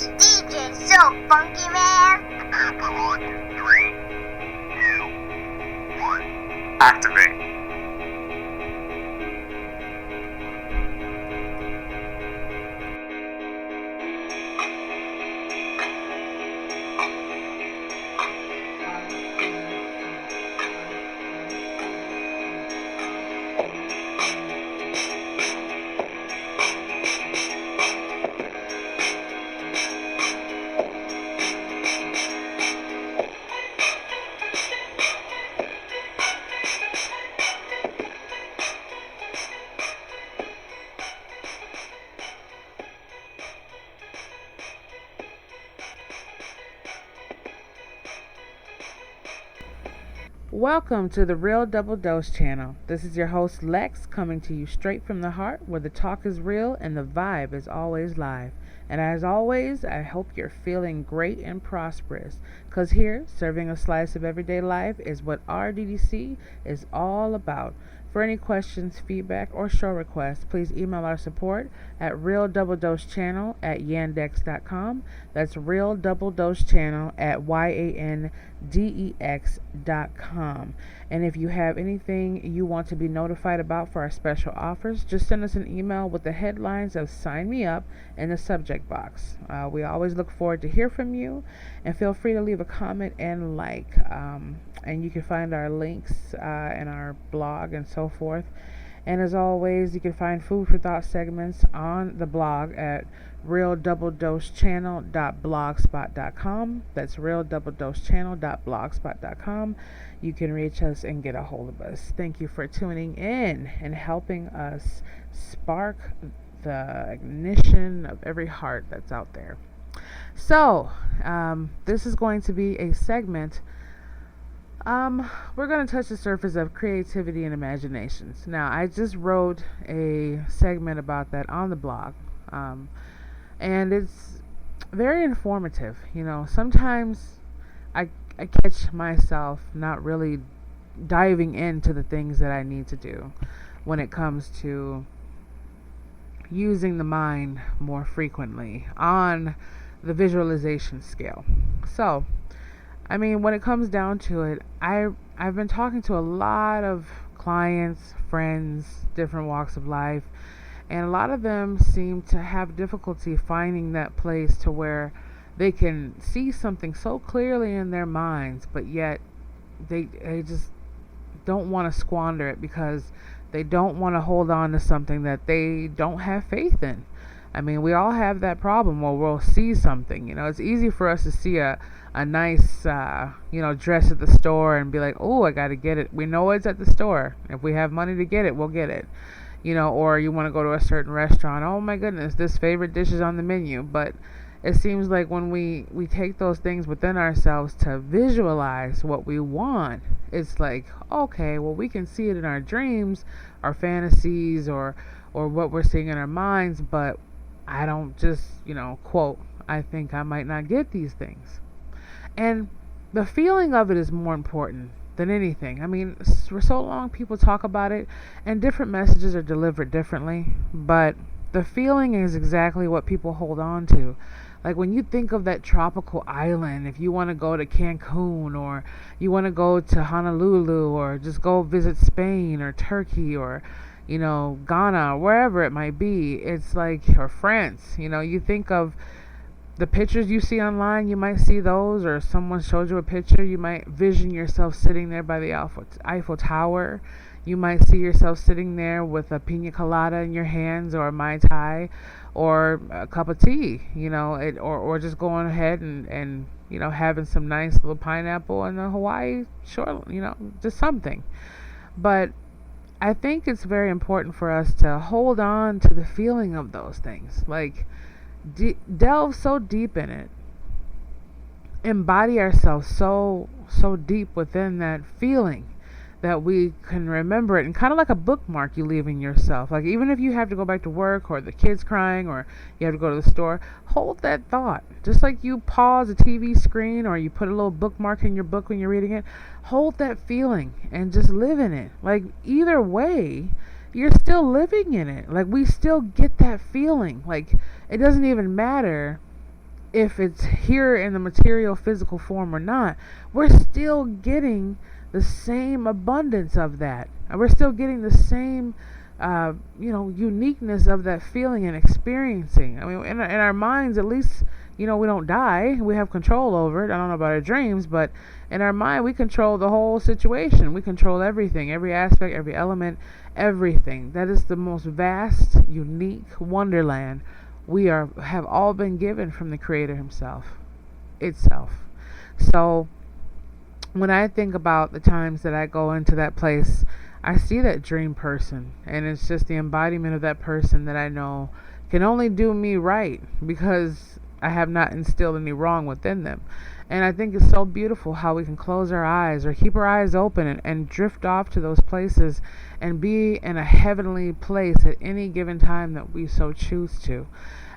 This DJ's so funky, man. On 3, 2, 1, activate. Welcome to the Real Double Dose channel. This is your host Lex, coming to you straight from the heart, where the talk is real and the vibe is always live. And as always, I hope you're feeling great and prosperous, because here, serving a slice of everyday life is what RDDC is all about. For any questions, feedback, or show requests, please email our support at realdoubledosechannel@yandex.com. That's realdoubledosechannel@yandex.com. And if you have anything you want to be notified about for our special offers, just send us an email with the headlines of "Sign Me Up" in the subject box. We always look forward to hear from you, and feel free to leave a comment and like. And you can find our links in our blog and so forth. And as always, you can find food for thought segments on the blog at realdoubledosechannel.blogspot.com. That's realdoubledosechannel.blogspot.com. You can reach us and get a hold of us. Thank you for tuning in and helping us spark the ignition of every heart that's out there. So, this is going to be a segment. We're going to touch the surface of creativity and imaginations. Now, I just wrote a segment about that on the blog, and it's very informative. You know, sometimes I catch myself not really diving into the things that I need to do when it comes to using the mind more frequently on the visualization scale. So, I mean, when it comes down to it, I've been talking to a lot of clients, friends, different walks of life, and a lot of them seem to have difficulty finding that place to where they can see something so clearly in their minds, but yet they just don't want to squander it because they don't want to hold on to something that they don't have faith in. I mean, we all have that problem where we'll see something. You know, it's easy for us to see a nice, dress at the store and be like, oh, I got to get it. We know it's at the store. If we have money to get it, we'll get it. You know, or you want to go to a certain restaurant. Oh, my goodness, this favorite dish is on the menu. But it seems like when we take those things within ourselves to visualize what we want, it's like, okay, well, we can see it in our dreams, our fantasies, or what we're seeing in our minds, but I don't just, quote, I think I might not get these things. And the feeling of it is more important than anything. I mean, for so long people talk about it and different messages are delivered differently, but the feeling is exactly what people hold on to. Like when you think of that tropical island, if you want to go to Cancun, or you want to go to Honolulu, or just go visit Spain or Turkey, or Ghana, wherever it might be, it's like, or France, you think of the pictures you see online, you might see those, or someone showed you a picture, you might vision yourself sitting there by the Eiffel Tower. You might see yourself sitting there with a pina colada in your hands, or a Mai Tai, or a cup of tea, or just going ahead and having some nice little pineapple in the Hawaii shore, just something. But I think it's very important for us to hold on to the feeling of those things. Like, delve so deep in it. Embody ourselves so deep within that feeling that we can remember it, and kind of like a bookmark you leave in yourself. Like, even if you have to go back to work, or the kid's crying, or you have to go to the store, hold that thought. Just like you pause a TV screen, or you put a little bookmark in your book when you're reading it, hold that feeling and just live in it. Like, either way, you're still living in it. Like, we still get that feeling. Like, it doesn't even matter if it's here in the material physical form or not, we're still getting the same abundance of that. And we're still getting the same uniqueness of that feeling and experiencing. I mean, in our minds, at least, we don't die. We have control over it. I don't know about our dreams, but in our mind, we control the whole situation. We control everything, every aspect, every element, everything. That is the most vast, unique wonderland have all been given from the Creator Himself, itself. So when I think about the times that I go into that place, I see that dream person, and it's just the embodiment of that person that I know can only do me right because I have not instilled any wrong within them. And I think it's so beautiful how we can close our eyes or keep our eyes open and drift off to those places and be in a heavenly place at any given time that we so choose to.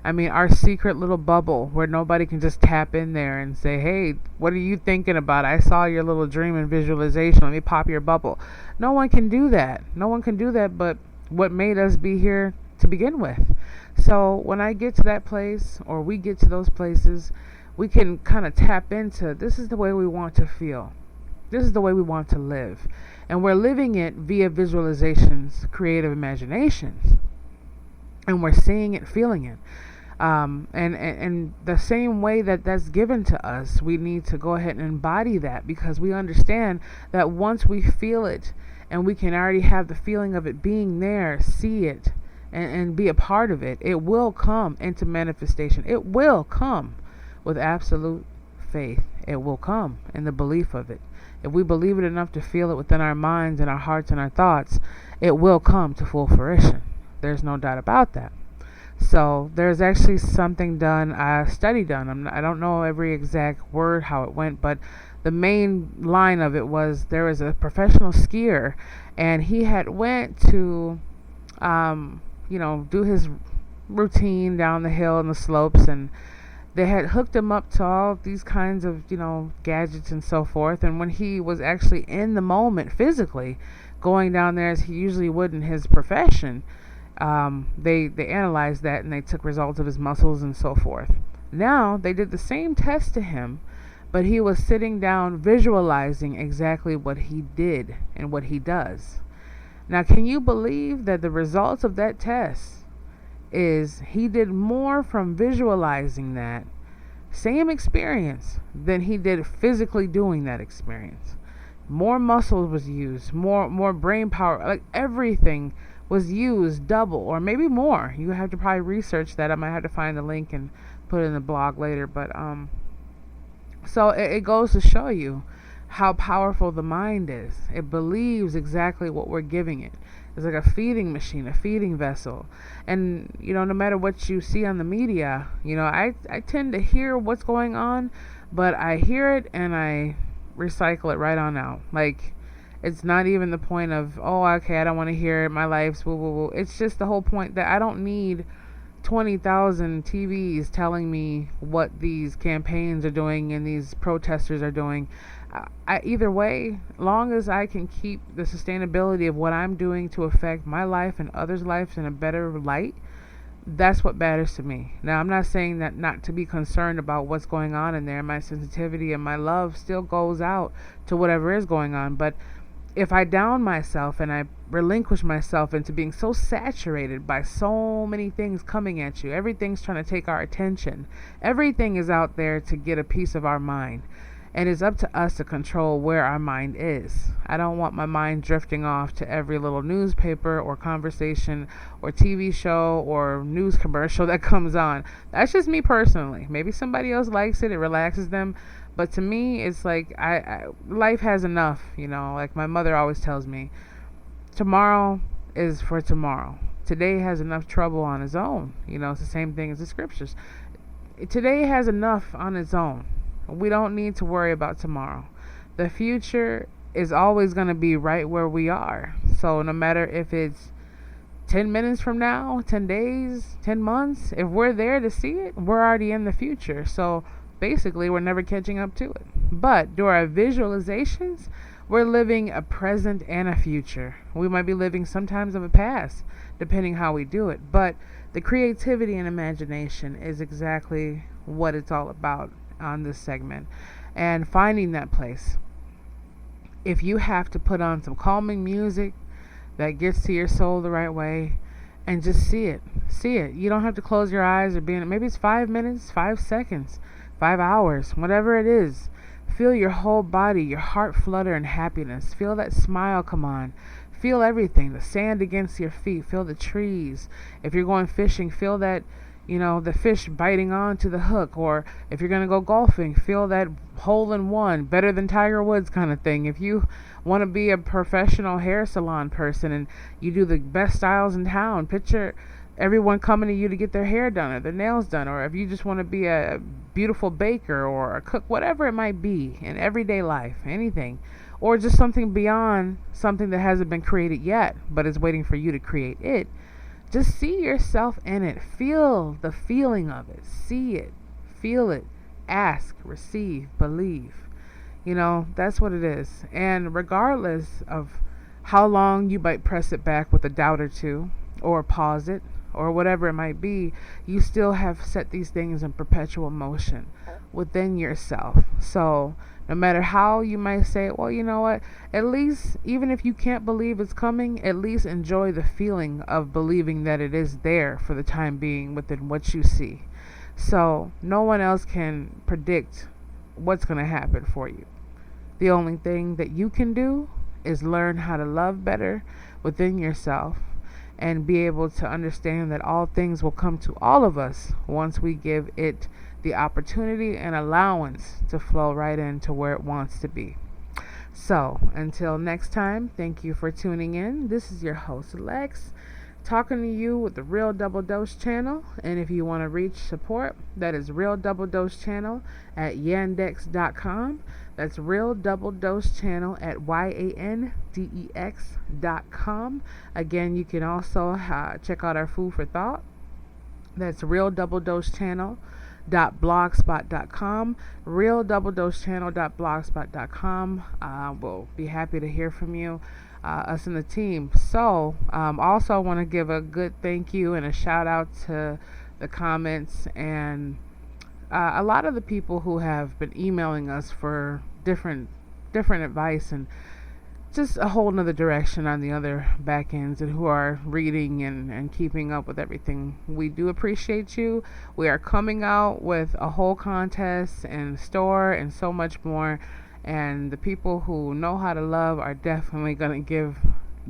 I mean, our secret little bubble where nobody can just tap in there and say, hey, what are you thinking about? I saw your little dream and visualization. Let me pop your bubble. No one can do that. No one can do that but what made us be here to begin with. So when I get to that place, or we get to those places, we can kind of tap into, this is the way we want to feel. This is the way we want to live. And we're living it via visualizations, creative imaginations. And we're seeing it, feeling it. And the same way that that's given to us, we need to go ahead and embody that, because we understand that once we feel it and we can already have the feeling of it being there, see it, and be a part of it, it will come into manifestation. It will come with absolute faith. It will come in the belief of it. If we believe it enough to feel it within our minds and our hearts and our thoughts, it will come to full fruition. There's no doubt about that. So there's actually something done, a study done. I don't know every exact word how it went, but the main line of it was there was a professional skier, and he had went to do his routine down the hill and the slopes, and they had hooked him up to all these kinds of gadgets and so forth. And when he was actually in the moment physically going down there as he usually would in his profession, they analyzed that, and they took results of his muscles and so forth. Now they did the same test to him, but he was sitting down visualizing exactly what he did and what he does. Now, can you believe that the results of that test is he did more from visualizing that same experience than he did physically doing that experience? More muscles was used, more brain power, like everything was used double or maybe more. You have to probably research that. I might have to find the link and put it in the blog later, but so it goes to show you how powerful the mind is. It believes exactly what we're giving it. It's like a feeding machine, a feeding vessel. And, no matter what you see on the media, I tend to hear what's going on, but I hear it and I recycle it right on out. Like, it's not even the point of, oh, okay, I don't want to hear it. My life's woo, woo, woo. It's just the whole point that I don't need 20,000 TVs telling me what these campaigns are doing and these protesters are doing. Either way, long as I can keep the sustainability of what I'm doing to affect my life and others' lives in a better light, that's what matters to me. Now, I'm not saying that not to be concerned about what's going on in there. My sensitivity and my love still goes out to whatever is going on. But if I down myself and I relinquish myself into being so saturated by so many things coming at you, everything's trying to take our attention. Everything is out there to get a piece of our mind. And it's up to us to control where our mind is. I don't want my mind drifting off to every little newspaper or conversation or TV show or news commercial that comes on. That's just me personally. Maybe somebody else likes it. It relaxes them. But to me, it's like life has enough, like my mother always tells me, tomorrow is for tomorrow. Today has enough trouble on its own. It's the same thing as the scriptures. Today has enough on its own. We don't need to worry about tomorrow. The future is always going to be right where we are. So no matter if it's 10 minutes from now, 10 days, 10 months, if we're there to see it, we're already in the future. So basically, we're never catching up to it. But through our visualizations, we're living a present and a future. We might be living sometimes of a past, depending how we do it. But the creativity and imagination is exactly what it's all about on this segment, and finding that place. If you have to put on some calming music that gets to your soul the right way, and just see it. See it. You don't have to close your eyes or be in it. Maybe it's 5 minutes, 5 seconds, 5 hours, whatever it is. Feel your whole body, your heart flutter in happiness. Feel that smile come on. Feel everything. The sand against your feet. Feel the trees. If you're going fishing, feel that, the fish biting onto the hook. Or if you're going to go golfing, feel that hole in one, better than Tiger Woods kind of thing. If you want to be a professional hair salon person and you do the best styles in town, picture everyone coming to you to get their hair done or their nails done. Or if you just want to be a beautiful baker or a cook, whatever it might be in everyday life, anything. Or just something beyond something that hasn't been created yet, but is waiting for you to create it. Just see yourself in it. Feel the feeling of it. See it. Feel it. Ask, receive, believe. That's what it is. And regardless of how long you might press it back with a doubt or two, or pause it, or whatever it might be, you still have set these things in perpetual motion within yourself. So no matter how you might say, well, you know what, at least, even if you can't believe it's coming, at least enjoy the feeling of believing that it is there for the time being within what you see. So no one else can predict what's going to happen for you. The only thing that you can do is learn how to love better within yourself and be able to understand that all things will come to all of us once we give it the opportunity and allowance to flow right into where it wants to be. So until next time, thank you for tuning in. This is your host, Lex, talking to you with the Real Double Dose channel. And if you want to reach support, that is Real Double Dose channel at yandex.com. That's Real Double Dose channel at yandex.com. Again, you can also check out our food for thought. That's Real Double Dose channel .blogspot.com, realdoubledosechannel.blogspot.com. We'll be happy to hear from you, us and the team. So also want to give a good thank you and a shout out to the comments and a lot of the people who have been emailing us for different advice and just a whole nother direction on the other back ends, and who are reading and keeping up with everything. We do appreciate you. We are coming out with a whole contest and store and so much more, and the people who know how to love are definitely going to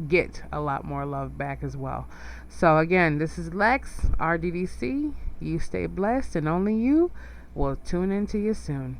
get a lot more love back as well. So again, this is Lex, RDDC. You stay blessed, and only you will tune into you soon.